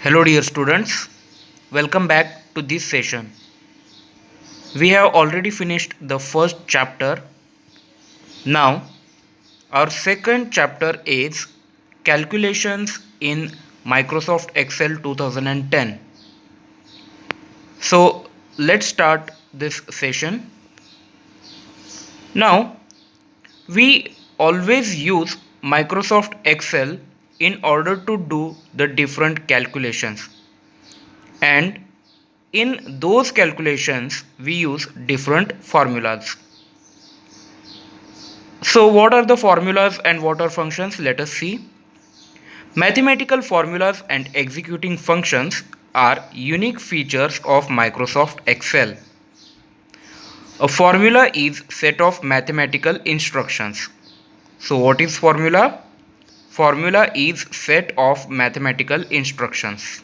Hello dear students, welcome back to this session. We have already finished the first chapter. Now our second chapter is calculations in Microsoft Excel 2010. So let's start this session. Now we always use Microsoft Excel in order to do the different calculations, and in those calculations we use different formulas. So what are the formulas and what are functions? Let us see. Mathematical formulas and executing functions are unique features of Microsoft Excel. A formula is set of mathematical instructions. So what is formula? Formula is set of mathematical instructions.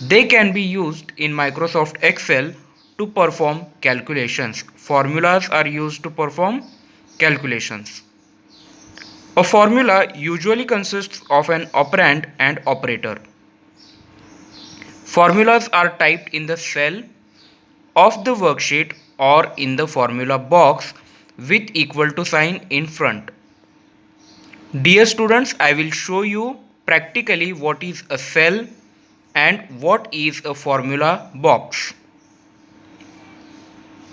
They can be used in Microsoft Excel to perform calculations. Formulas are used to perform calculations. A formula usually consists of an operand and operator. Formulas are typed in the cell of the worksheet or in the formula box with equal to sign in front. Dear students, I will show you practically what is a cell and what is a formula box.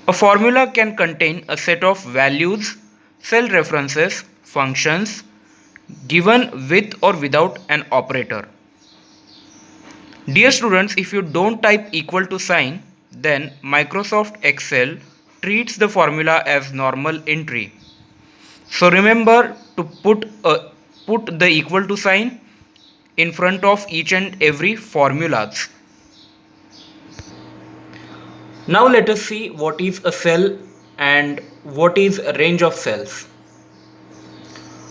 A formula can contain a set of values, cell references, functions given with or without an operator. Dear students, if you don't type equal to sign, then Microsoft Excel treats the formula as normal entry. So remember to put the equal to sign in front of each and every formulas. Now let us see what is a cell and what is a range of cells.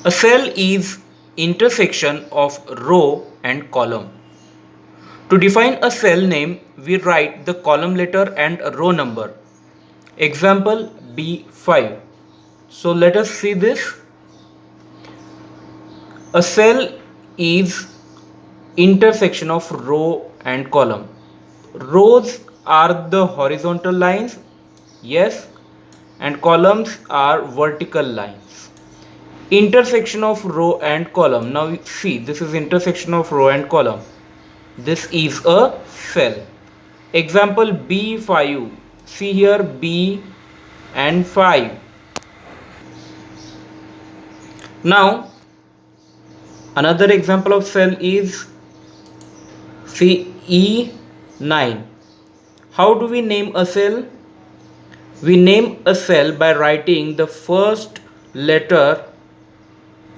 A cell is intersection of row and column. To define a cell name, we write the column letter and row number. Example B5. So let us see this. A cell is intersection of row and column. Rows are the horizontal lines, yes, and columns are vertical lines. Intersection of row and column. Now see, this is intersection of row and column. This is a cell. Example B5. See here B and 5. Now another example of cell is see E9. How do we name a cell? We name a cell by writing the first letter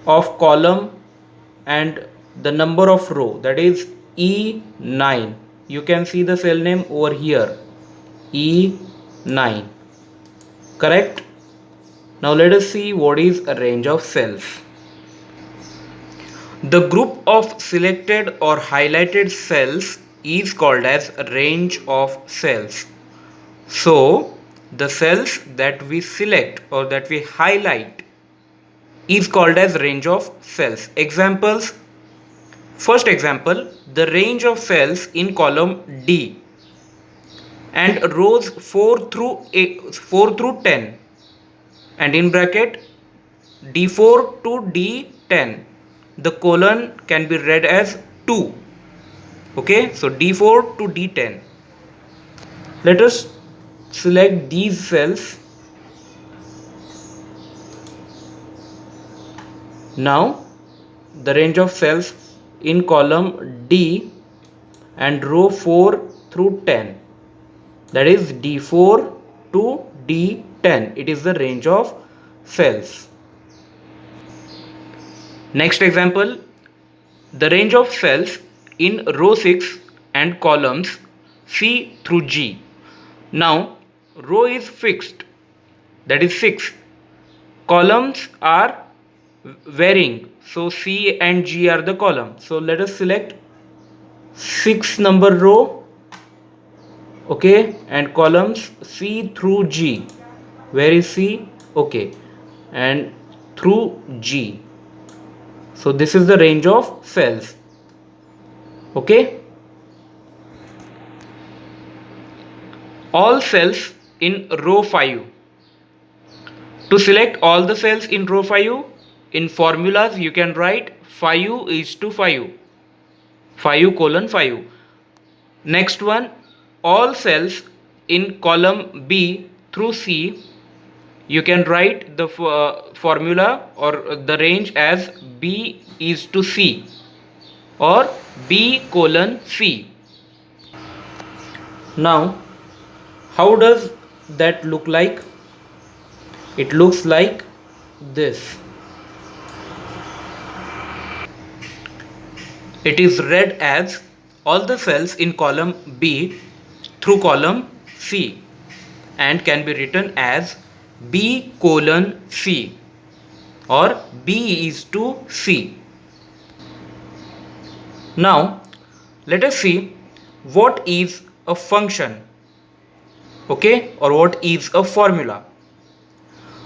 of column and the number of row, that is E9. You can see the cell name over here, E9. Correct? Now let us see what is a range of cells. The group of selected or highlighted cells is called as a range of cells. So the cells that we select or that we highlight is called as range of cells. Examples. First example, the range of cells in column D and rows 4 through 10, and in bracket D4 to D10. The colon can be read as 2. Okay, so D4 to D10. Let us select these cells. Now the range of cells in column D and row 4 through 10, that is D4 to D10. It is the range of cells. Next example, the range of cells in row 6 and columns C through G. Now row is fixed, that is 6. Columns are varying, so C and G are the column. So let us select 6 number row, okay, and columns C through G. Where is C? Okay, and through G. So this is the range of cells. Okay, all cells in row 5. To select all the cells in row 5, in formulas you can write 5 is to 5, 5 colon 5. Next one, all cells in column B through C, you can write the formula or the range as B is to C or B colon C. Now, how does that look like? It looks like this. It is read as all the cells in column B through column C and can be written as B colon C or B is to C. Now let us see what is a function, okay, or what is a formula.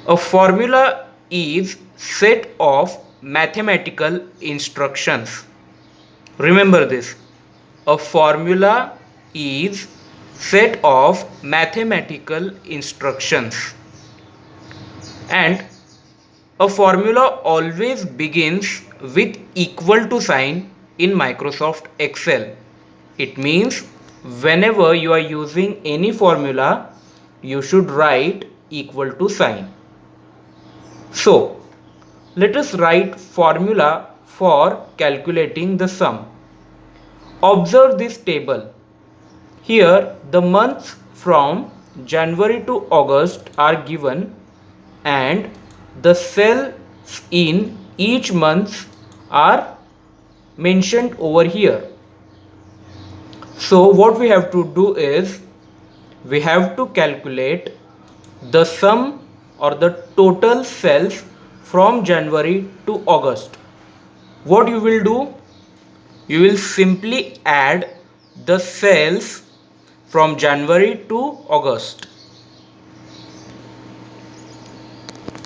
A formula is set of mathematical instructions. Remember this. A formula is set of mathematical instructions. And a formula always begins with equal to sign in Microsoft Excel. It means whenever you are using any formula, you should write equal to sign. So, let us write formula for calculating the sum. Observe this table. Here the months from January to August are given and the cells in each month are mentioned over here. So what we have to do is we have to calculate the sum or the total cells from January to August. What you will do? You will simply add the cells from January to August.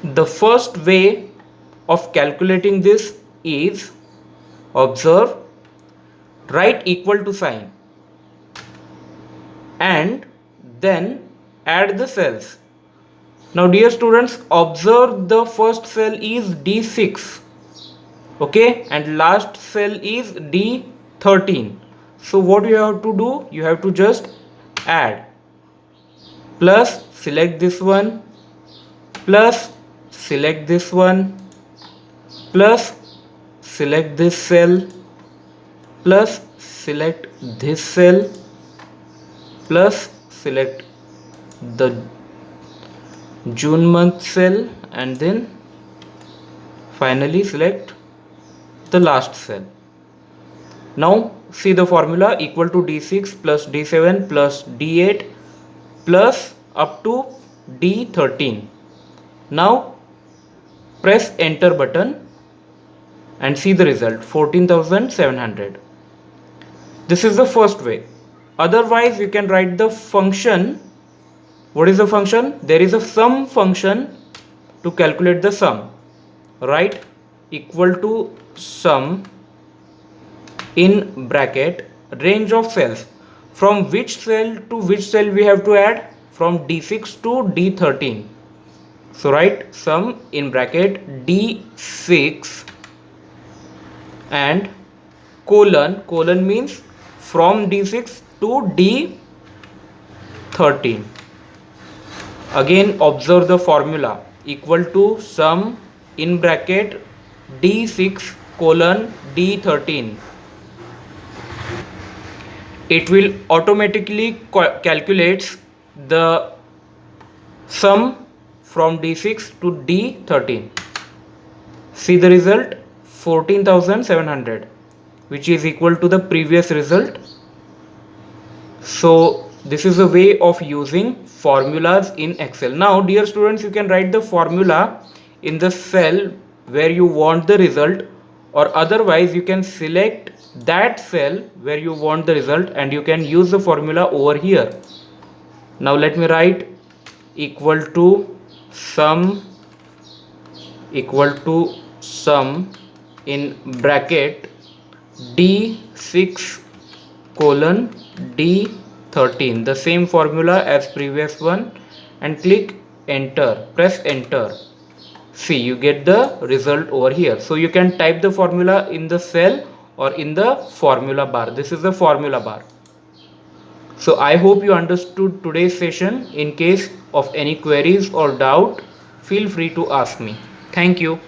The first way of calculating this is observe, write equal to sign and then add the cells. Now dear students, observe the first cell is D6, okay, and last cell is D13. So what you have to do, you have to just add, plus select this one, plus select this one, plus select this cell, plus select this cell, plus select the June month cell, and then finally select the last cell. Now see the formula, equal to D6 plus D7 plus D8 plus up to D13. Now press enter button and see the result, 14,700. This is the first way. Otherwise you can write the function. What is the function? There is a sum function to calculate the sum. Write equal to sum in bracket range of cells. From which cell to which cell we have to add? From D6 to D13. So write sum in bracket D6 and colon means from D6 to D13. Again observe the formula, equal to sum in bracket D6 colon D13. It will automatically calculates the sum from D6 to D13. See the result, 14,700, which is equal to the previous result. So this is a way of using formulas in Excel. Now dear students, you can write the formula in the cell where you want the result, or otherwise you can select that cell where you want the result and you can use the formula over here. Now let me write equal to sum in bracket D6 colon D13, the same formula as previous one, and click enter, press enter. See, you get the result over here. So you can type the formula in the cell or in the formula bar. This is the formula bar. So I hope you understood today's session. In case of any queries or doubt, feel free to ask me. Thank you.